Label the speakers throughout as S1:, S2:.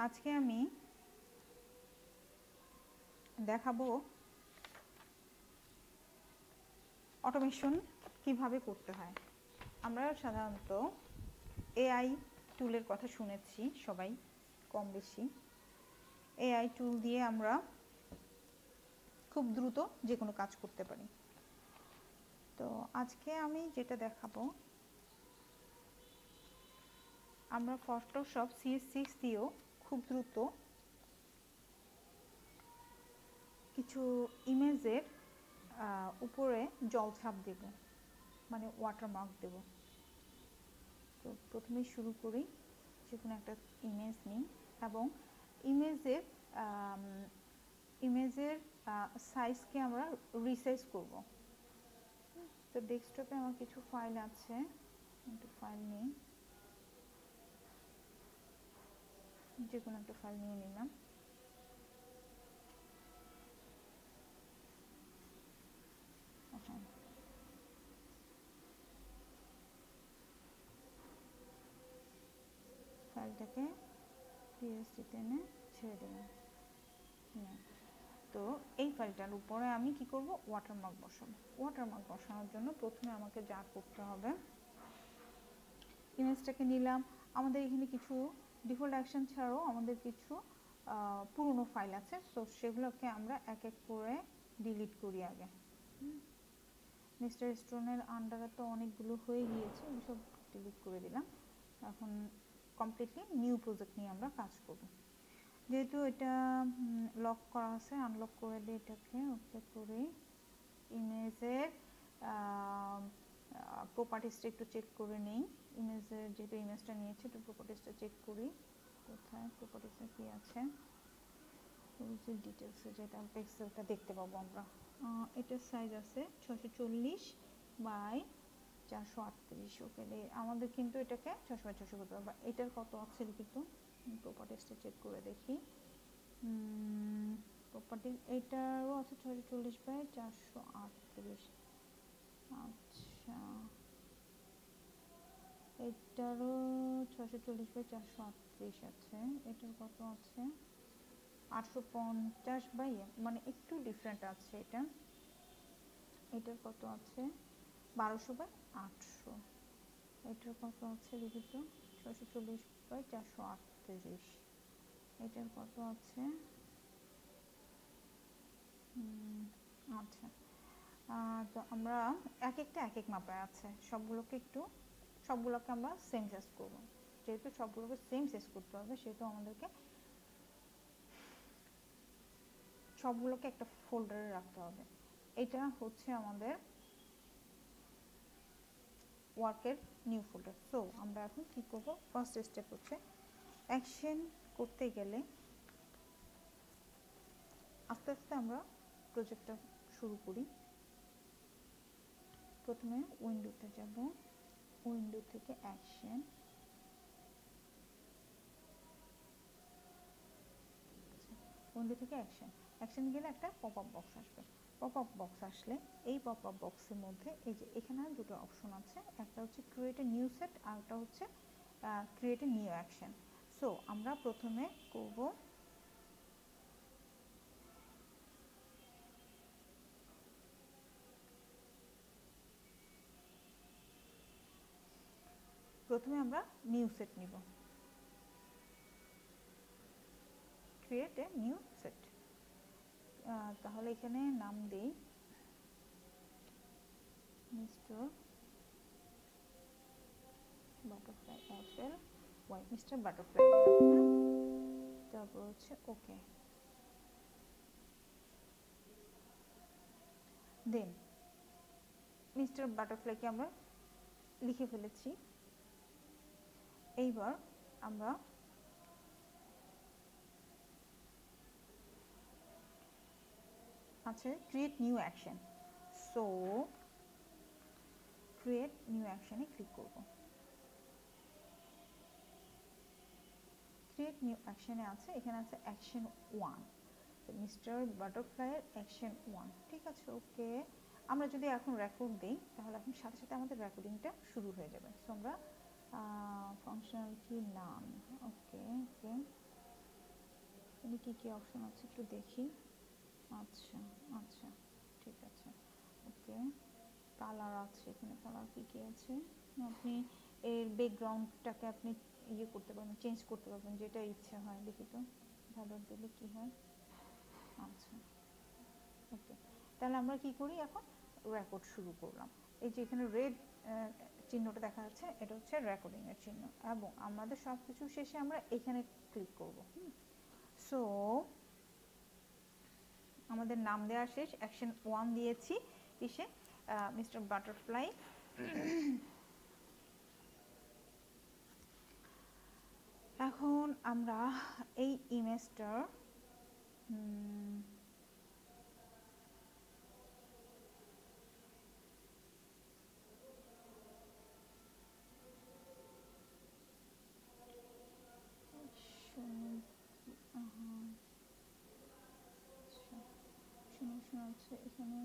S1: আজকে আমি দেখাবো অটোমেশন কিভাবে করতে হয়। আমরা সাধারণত এআই টুলের কথা শুনেছি সবাই কম বেশি। এআই টুল দিয়ে আমরা খুব দ্রুত যে কোনো কাজ করতে পারি। তো আজকে আমি যেটা দেখাবো, আমরা ফটোশপ CS6 দিয়েও খুব দ্রুত কিছু ইমেজের উপরে জলছাপ দেব, মানে ওয়াটারমার্ক দেব। তো প্রথমে শুরু করি, যে কোনো একটা ইমেজ নিই এবং ইমেজের সাইজকে আমরা রিসাইজ করব। তো ডেস্কটপে আমার কিছু ফাইল আছে, একটু ফাইল নিই, যে কোনো একটা ফাইল নিয়ে নিলাম। ফাইলটাকে পিএসডিতে এনে ছেড়ে দিলাম। তো এই ফাইলটার উপরে আমি কি করব, ওয়াটারমার্ক বসাবো। ওয়াটারমার্ক বসানোর জন্য প্রথমে আমাকে যা করতে হবে, ইমেজটাকে নিলাম। আমাদের এখানে কিছু ডিফল্ট অ্যাকশন ছাড়াও আমাদের কিছু পুরনো ফাইল আছে, সো সেগুলোকে আমরা এক এক করে ডিলিট করি আগে। মিস্টার স্টোনের আন্ডারে তো অনেকগুলো হয়ে গিয়েছে, সব ডিলিট করে দিলাম। এখন কমপ্লিটলি নিউ প্রজেক্ট নিয়ে আমরা কাজ করব। যেহেতু এটা লক করা আছে, আনলক করে দিই এটাকে, ওকে করি। ইমেজের প্রপার্টিসটা একটু চেক করে নিই। ইমেজের যেহেতু ইমেজটা নিয়েছি, একটু প্রপার্টিসটা চেক করি, কোথায় প্রপার্টিসে কি আছে। ডিটেলসে যেটা পিক্সেলটা দেখতে পাবো আমরা, এটার সাইজ আছে 640 বাই 438। ওকে, আমাদের কিন্তু এটাকে 600 বাই 600 করতে হবে। এটার কত আছে লিখি তো, প্রপার্টিসটা চেক করে দেখি। প্রপার্টিস এটারও আছে 640 বাই 438। আচ্ছা, এটারও 640 বাই 438 আছে। এটার কত আছে 850 বাই, মানে একটু ডিফারেন্ট আছে এটা। এটার কত আছে 1200 বাই 800। এটার কত আছে দেখি তো, 640 বাই 438। এটার কত আছে, আচ্ছা। তো আমরা এক একটা এক এক মাপে আছে, সবগুলোকে আমরা সেম সাইজ করবো। যেহেতু সবগুলোকে সেম সাইজ করতে হবে, সেহেতু আমাদেরকে সবগুলোকে একটা ফোল্ডারে রাখতে হবে। এটা হচ্ছে আমাদের ওয়ার্কের নিউ ফোল্ডার। সো আমরা এখন কি করব, ফার্স্ট স্টেপ হচ্ছে অ্যাকশন করতে গেলে আস্তে আস্তে আমরা প্রজেক্টটা শুরু করি। প্রথমে উইন্ডোতে যাব, উইন্ডো থেকে অ্যাকশন, উইন্ডো থেকে অ্যাকশন গেলে একটা পপ আপ বক্স আসবে। পপ আপ বক্স আসলে এই পপ আপ বক্সের মধ্যে এই যে এখানে দুটো অপশন আছে, একটা হচ্ছে ক্রিয়েট এ নিউ সেট আর একটা হচ্ছে create a new action. So আমরা প্রথমে করব আমরা নিউ সেট নিব, ক্রিয়েট এ নিউ সেট। তাহলে এখানে নাম দেই mister butterfly FLY, mister butterfly. তারপর হচ্ছে ওকে, দেন মিস্টার বাটারফ্লাইকে আমরা লিখে ফেলেছি। এইবার আমরা আছে create new action. So create new অ্যাকশনে ক্লিক করব। ক্রিয়েট নিউ অ্যাকশনে আছে, এখানে আছে অ্যাকশন 1, মিস্টার বাটারফ্লাইয়ের অ্যাকশন 1। ঠিক আছে, ওকে। আমরা যদি এখন রেকর্ড দিই, তাহলে এখন সাথে সাথে আমাদের রেকর্ডিংটা শুরু হয়ে যাবে। সো আমরা ফাংশনালিটি নাম, ওকে ওকে, এখানে কি কি অপশন আছে একটু দেখি। আচ্ছা আচ্ছা ঠিক আছে, ওকে। কালার আছে এখানে, কালার কি কি আছে, আপনি এর ব্যাকগ্রাউন্ডটাকে আপনি ইয়ে করতে পারবেন, চেঞ্জ করতে পারবেন যেটা ইচ্ছা হয়। দেখি তো ভ্যালর দিলে কি হয়। আচ্ছা ওকে, তাহলে আমরা কি করি এখন, রেকর্ড শুরু করলাম। এই যে এখানে রেড চিহ্নটা দেখা যাচ্ছে, এটা হচ্ছে রেকর্ডিং এর চিহ্ন, এবং আমাদের সব কিছু শেষে আমরা এখানে ক্লিক করব। সো আমাদের নাম দেওয়া শেষ, অ্যাকশন 1 দিয়েছি কিসে, মিস্টার বাটারফ্লাই। এখন আমরা এই ইমেজটার এখানে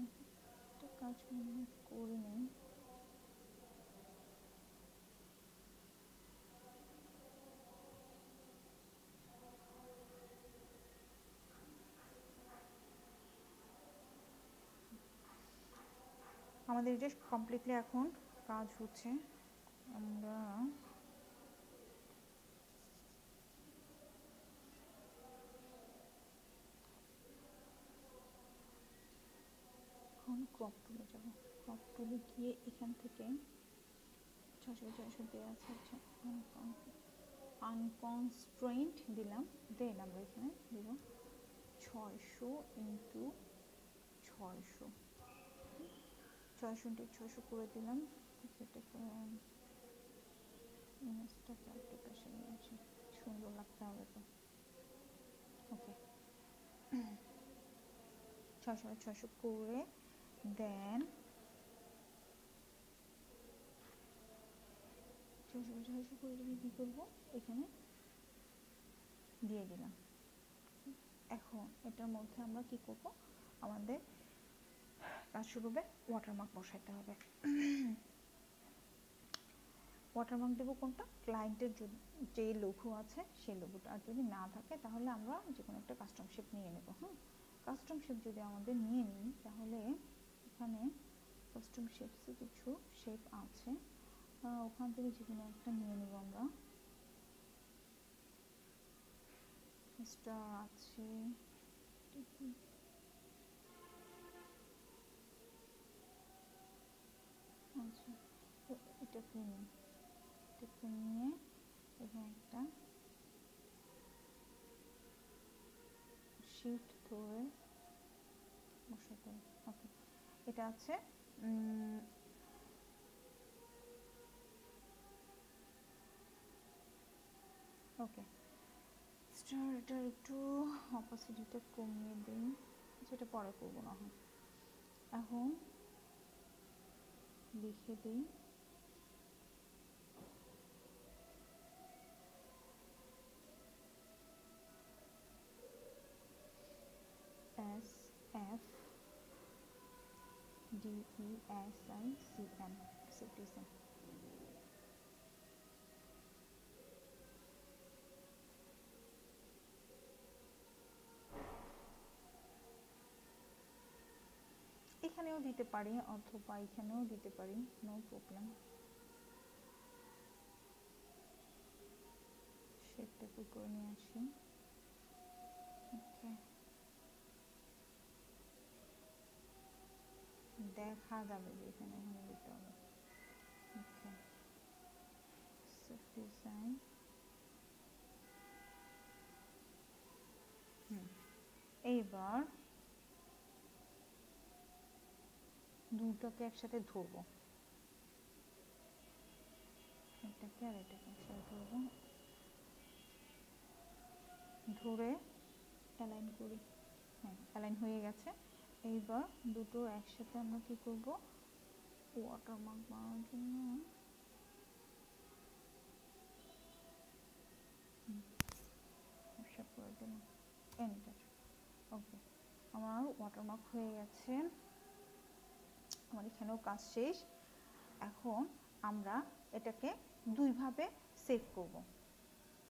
S1: একটা কাজ করে নেই। আমাদের এটা কমপ্লিটলি এখন কাজ হচ্ছে। আমরা এখন ক্রপ টুলে যাব। ক্রপ টুলে গিয়ে এখান থেকে 600 দেওয়া আছে, আচ্ছা আনকনস্ট্রেইনড দিলাম, দেন আমরা এখানে দিব 600 ইন্টু 600, 600 ইন্টু 600 করে দিলাম। এটাকে ইমেজটাকে একটু পাশে নিয়ে আসি, সুন্দর লাগতে হবে তো। ওকে, 600 করে দেন 600 করে আমি কী করবো, এখানে দিয়ে দিলাম। এখন এটার মধ্যে আমরা কি করব, আমাদের কাজ শুরু হবে, ওয়াটারমার্ক বসাইতে হবে। ওয়াটারমার্ক দেবো কোনটা, ক্লায়েন্টের যে লোগো আছে সেই লোগোটা, আর যদি না থাকে তাহলে আমরা যে কোনো একটা কাস্টম শেপ নিয়ে নেব। হ্যাঁ, কাস্টম শেপ যদি আমাদের নিয়ে নিই, তাহলে এখানে কাস্টম শেপসে কিছু শেপ আছে, ওখান থেকে যে কোনো একটা নিয়ে নেব আমরা। স্টার আছে, আচ্ছা এটাকে নিই, এটাকে নিয়ে এখানে একটা শিফট ধরে বসাতে হবে। ওকে, এটা আছে ওকে। স্টার এটার একটু অপাসিটিটা কমিয়ে দিই, যেটা পরে করবো না হয়। এখন লিখে দিই SF DESICM, citizen। এখানেও দিতে পারি অথবা এখানেও দিতে পারি, নো প্রবলেম। শেপটাকে করে নিয়ে আসি। ওকে, দেখা যাবে যে এখানে এখানে দিতে হবে। ওকে, ডিজাইন, এইবার দুটোকে একসাথে ধরবো, এটাকে আর এটাকে একসাথে ধরবো, ধরে অ্যালাইন করি। হ্যাঁ, অ্যালাইন হয়ে গেছে। এইবার দুটো একসাথে আমরা কি করব, ওয়াটারমার্ক বানানোর জন্য করে দিলাম এন্টার। ওকে, আমার ওয়াটারমার্ক হয়ে গেছে, আমার এখানেও কাজ শেষ। এখন আমরা এটাকে দুইভাবে সেভ করব।